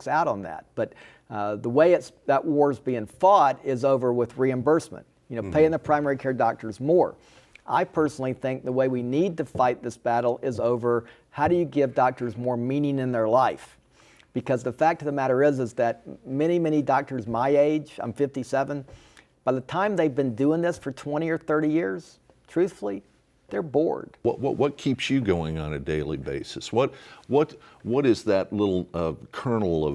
walks out on that. But the way that war's being fought is over with reimbursement, paying the primary care doctors more. I personally think the way we need to fight this battle is over how do you give doctors more meaning in their life? Because the fact of the matter is that many, many doctors my age, I'm 57, by the time they've been doing this for 20 or 30 years, truthfully, they're bored. What keeps you going on a daily basis? What is that little kernel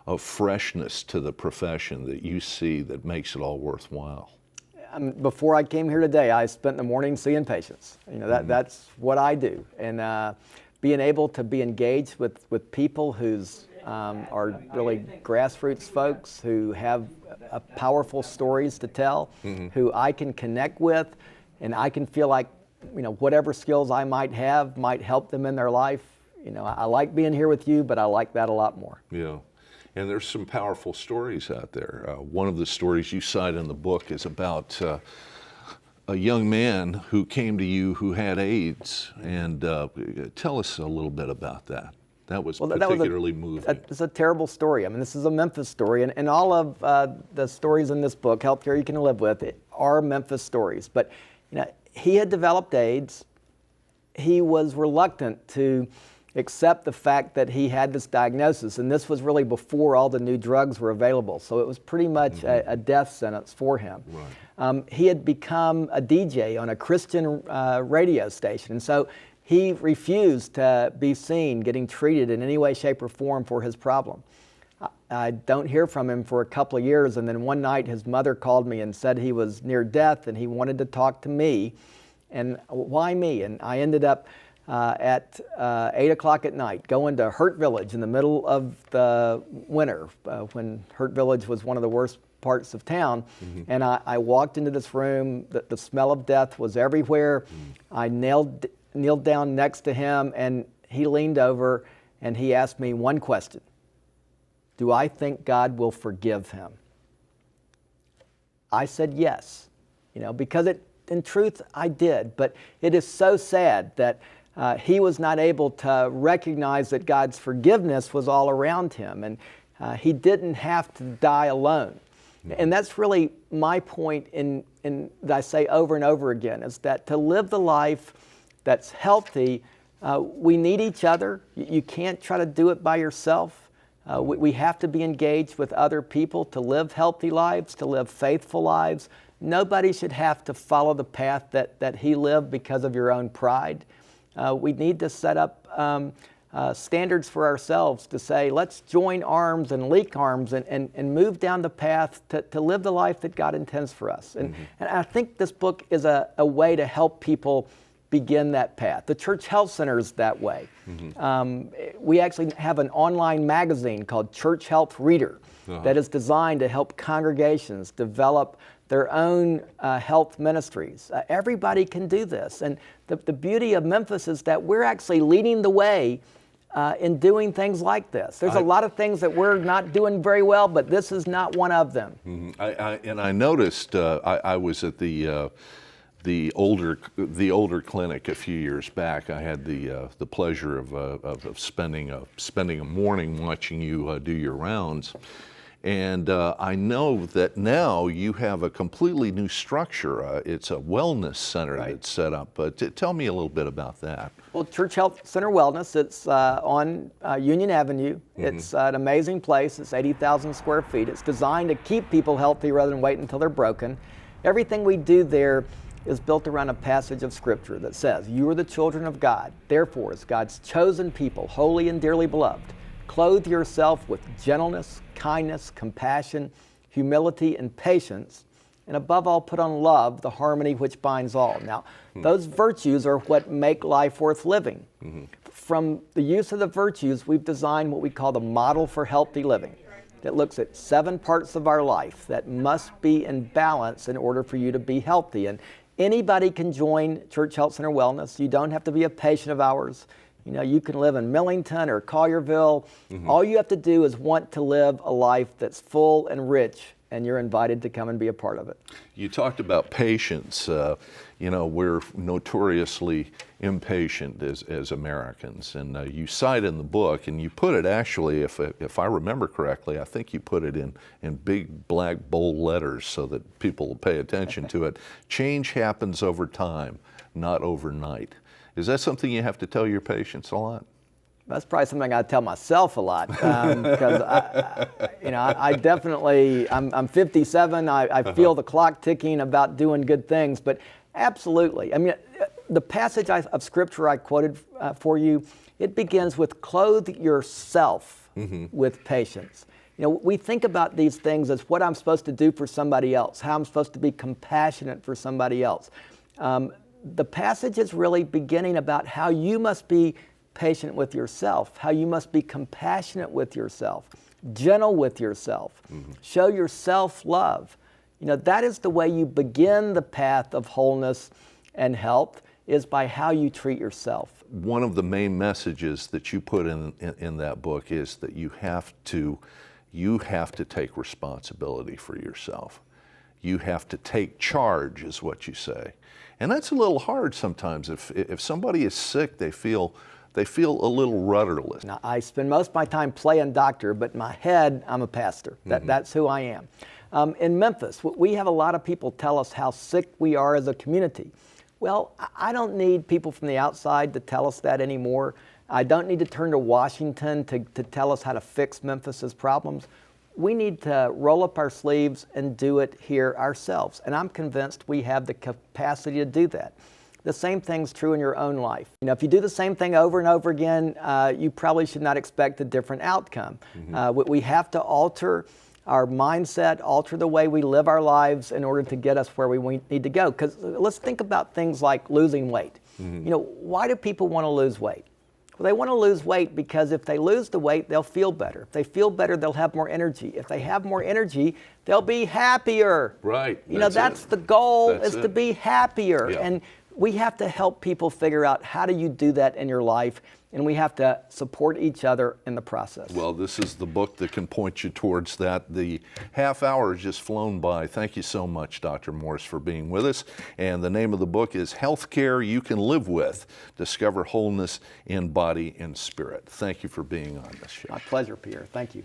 of freshness to the profession that you see that makes it all worthwhile? Before I came here today, I spent the morning seeing patients. That's what I do. And being able to be engaged with people who's are really grassroots folks who have powerful stories to tell, who I can connect with, and I can feel like whatever skills I might have might help them in their life. I like being here with you, but I like that a lot more. Yeah. And there's some powerful stories out there. One of the stories you cite in the book is about a young man who came to you who had AIDS. And tell us a little bit about that. That was particularly moving. It's a terrible story. I mean, this is a Memphis story. And all of the stories in this book, Healthcare You Can Live With, are Memphis stories. But he had developed AIDS. He was reluctant to accept the fact that he had this diagnosis, and this was really before all the new drugs were available, so it was pretty much a death sentence for him. Right. He had become a DJ on a Christian radio station, and so he refused to be seen getting treated in any way, shape, or form for his problem. I don't hear from him for a couple of years, and then one night his mother called me and said he was near death and he wanted to talk to me. And why me? And I ended up at 8 o'clock at night going to Hurt Village in the middle of the winter when Hurt Village was one of the worst parts of town. And I walked into this room, the smell of death was everywhere. I kneeled down next to him, and he leaned over and he asked me one question: do I think God will forgive him? I said yes, because in truth I did, but it is so sad that he was not able to recognize that God's forgiveness was all around him, and he didn't have to die alone. And that's really my point in that I say over and over again, is that to live the life that's healthy, we need each other. You can't try to do it by yourself. We have to be engaged with other people to live healthy lives, to live faithful lives. Nobody should have to follow the path that he lived because of your own pride. We need to set up standards for ourselves to say, let's join arms and link arms and move down the path to live the life that God intends for us. And I think this book is a way to help people begin that path. The Church Health Center is that way. We actually have an online magazine called Church Health Reader that is designed to help congregations develop their own health ministries. Everybody can do this. And the beauty of Memphis is that we're actually leading the way in doing things like this. There's a lot of things that we're not doing very well, but this is not one of them. I noticed, I was at the older clinic a few years back. I had the pleasure of spending a morning watching you do your rounds. And I know that now you have a completely new structure. It's a wellness center that's set up. But tell me a little bit about that. Well, Church Health Center Wellness, it's on Union Avenue. It's an amazing place. It's 80,000 square feet. It's designed to keep people healthy rather than wait until they're broken. Everything we do there is built around a passage of Scripture that says, "You are the children of God. Therefore, as God's chosen people, holy and dearly beloved, clothe yourself with gentleness, kindness, compassion, humility, and patience, and above all put on love, the harmony which binds all." Now, those virtues are what make life worth living. From the use of the virtues, we've designed what we call the model for healthy living. That looks at 7 parts of our life that must be in balance in order for you to be healthy. And anybody can join Church Health Center Wellness. You don't have to be a patient of ours. You can live in Millington or Collierville. All you have to do is want to live a life that's full and rich and you're invited to come and be a part of it. You talked about patience. We're notoriously impatient as Americans, and you cite in the book, and you put it actually, if I remember correctly, I think you put it in big black bold letters so that people will pay attention to it. Change happens over time, not overnight. Is that something you have to tell your patients a lot? That's probably something I tell myself a lot, because I definitely, I'm 57, I feel the clock ticking about doing good things, but absolutely. I mean, the passage of Scripture I quoted for you, it begins with clothe yourself with patience. We think about these things as what I'm supposed to do for somebody else, how I'm supposed to be compassionate for somebody else. The passage is really beginning about how you must be patient with yourself, how you must be compassionate with yourself, gentle with yourself, show yourself love. That is the way you begin the path of wholeness and health, is by how you treat yourself. One of the main messages that you put in that book is that you have to take responsibility for yourself. You have to take charge, is what you say. And that's a little hard sometimes. If somebody is sick, they feel a little rudderless. Now, I spend most of my time playing doctor, but in my head, I'm a pastor. That's who I am. In Memphis, we have a lot of people tell us how sick we are as a community. Well, I don't need people from the outside to tell us that anymore. I don't need to turn to Washington to tell us how to fix Memphis's problems. We need to roll up our sleeves and do it here ourselves. And I'm convinced we have the capacity to do that. The same thing's true in your own life. If you do the same thing over and over again, you probably should not expect a different outcome. We have to alter our mindset, alter the way we live our lives in order to get us where we need to go. Because let's think about things like losing weight. Why do people want to lose weight? Well, they want to lose weight because if they lose the weight, they'll feel better. If they feel better, they'll have more energy. If they have more energy, they'll be happier. Right. That's the goal, is to be happier. Yeah. And we have to help people figure out how do you do that in your life, and we have to support each other in the process. Well, this is the book that can point you towards that. The half hour has just flown by. Thank you so much, Dr. Morse, for being with us. And the name of the book is Healthcare You Can Live With. Discover Wholeness in Body and Spirit. Thank you for being on this show. My pleasure, Pierre. Thank you.